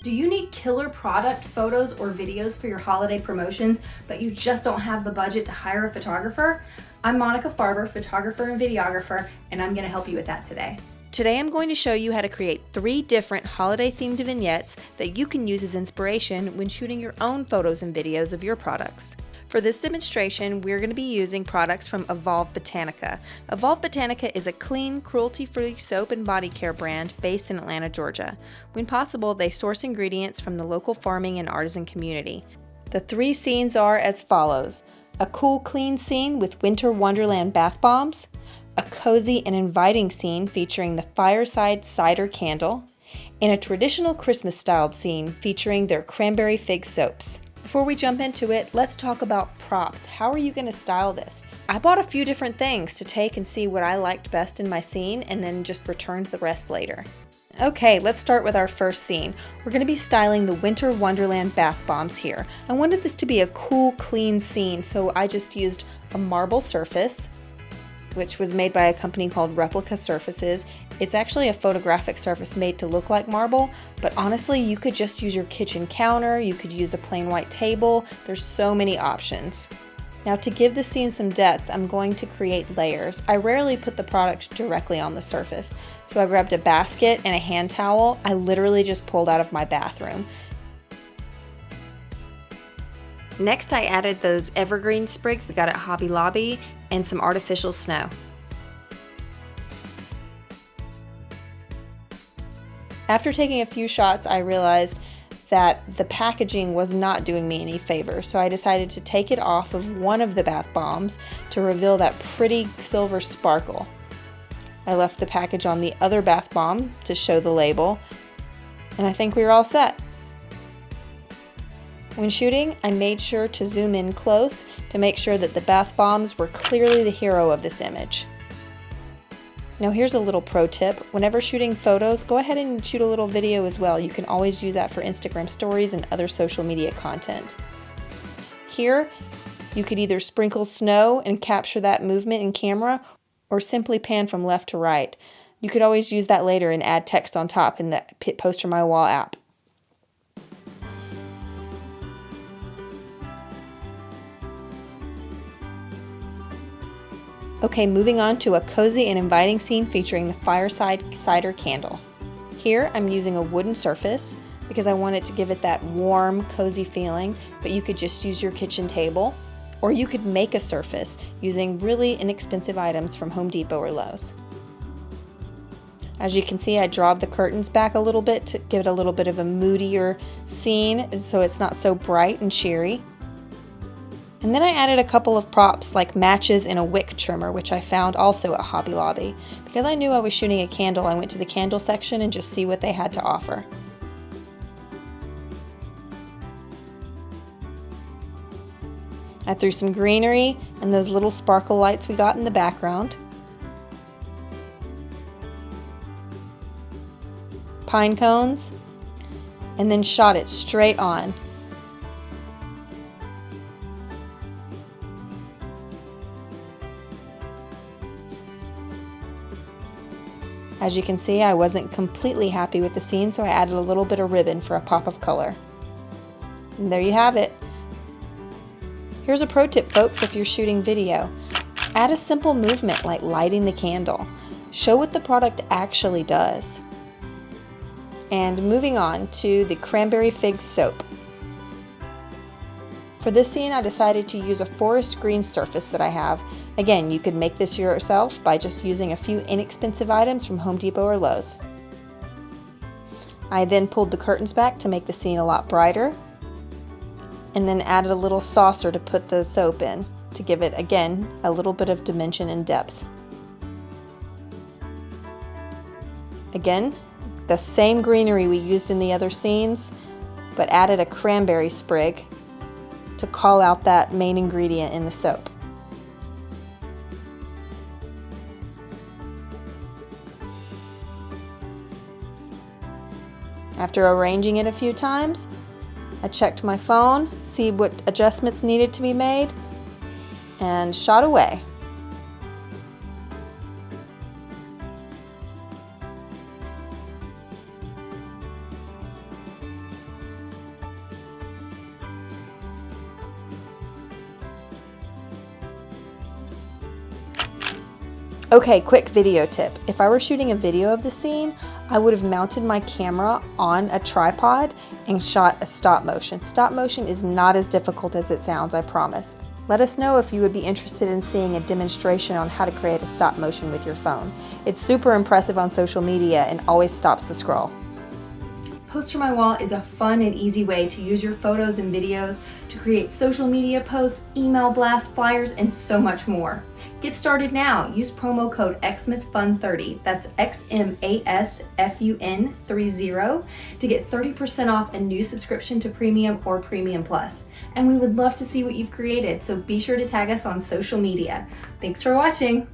Do you need killer product photos or videos for your holiday promotions, but you just don't have the budget to hire a photographer? I'm Monica Farber, photographer and videographer, and I'm gonna help you with that today. Today I'm going to show you how to create 3 different holiday-themed vignettes that you can use as inspiration when shooting your own photos and videos of your products. For this demonstration, we're going to be using products from Evolve Botanica. Evolve Botanica is a clean, cruelty-free soap and body care brand based in Atlanta, Georgia. When possible, they source ingredients from the local farming and artisan community. The 3 scenes are as follows: a cool, clean scene with Winter Wonderland bath bombs, a cozy and inviting scene featuring the fireside cider candle, and a traditional Christmas-styled scene featuring their Cranberry Fig Soaps. Before we jump into it, let's talk about props. How are you going to style this? I bought a few different things to take and see what I liked best in my scene and then just returned the rest later. Okay, let's start with our first scene. We're going to be styling the Winter Wonderland bath bombs here. I wanted this to be a cool, clean scene, so I just used a marble surface, which was made by a company called Replica Surfaces. It's actually a photographic surface made to look like marble, but honestly, you could just use your kitchen counter, you could use a plain white table. There's so many options. Now, to give the scene some depth, I'm going to create layers. I rarely put the product directly on the surface, so I grabbed a basket and a hand towel I literally just pulled out of my bathroom. Next, I added those evergreen sprigs we got at Hobby Lobby and some artificial snow. After taking a few shots, I realized that the packaging was not doing me any favor, so I decided to take it off of one of the bath bombs to reveal that pretty silver sparkle. I left the package on the other bath bomb to show the label, and I think we were all set. When shooting, I made sure to zoom in close to make sure that the bath bombs were clearly the hero of this image. Now here's a little pro tip. Whenever shooting photos, go ahead and shoot a little video as well. You can always use that for Instagram stories and other social media content. Here, you could either sprinkle snow and capture that movement in camera, or simply pan from left to right. You could always use that later and add text on top in the PosterMyWall app. Okay, moving on to a cozy and inviting scene featuring the fireside cider candle. Here I'm using a wooden surface because I wanted to give it that warm, cozy feeling, but you could just use your kitchen table, or you could make a surface using really inexpensive items from Home Depot or Lowe's. As you can see, I drawed the curtains back a little bit to give it a little bit of a moodier scene so it's not so bright and cheery. And then I added a couple of props like matches and a wick trimmer, which I found also at Hobby Lobby. Because I knew I was shooting a candle, I went to the candle section and just see what they had to offer. I threw some greenery and those little sparkle lights we got in the background. Pine cones, and then shot it straight on. As you can see, I wasn't completely happy with the scene, so I added a little bit of ribbon for a pop of color. And there you have it. Here's a pro tip, folks, if you're shooting video. Add a simple movement like lighting the candle. Show what the product actually does. And moving on to the Cranberry Fig Soap. For this scene, I decided to use a forest green surface that I have. Again, you could make this yourself by just using a few inexpensive items from Home Depot or Lowe's. I then pulled the curtains back to make the scene a lot brighter, and then added a little saucer to put the soap in to give it, again, a little bit of dimension and depth. Again, the same greenery we used in the other scenes, but added a cranberry sprig to call out that main ingredient in the soap. After arranging it a few times, I checked my phone, see what adjustments needed to be made, and shot away. Okay, quick video tip. If I were shooting a video of the scene, I would have mounted my camera on a tripod and shot a stop motion. Stop motion is not as difficult as it sounds, I promise. Let us know if you would be interested in seeing a demonstration on how to create a stop motion with your phone. It's super impressive on social media and always stops the scroll. PosterMyWall is a fun and easy way to use your photos and videos to create social media posts, email blasts, flyers, and so much more. Get started now. Use promo code XMASFUN30, that's XMASFUN30, to get 30% off a new subscription to Premium or Premium Plus. And we would love to see what you've created, so be sure to tag us on social media. Thanks for watching.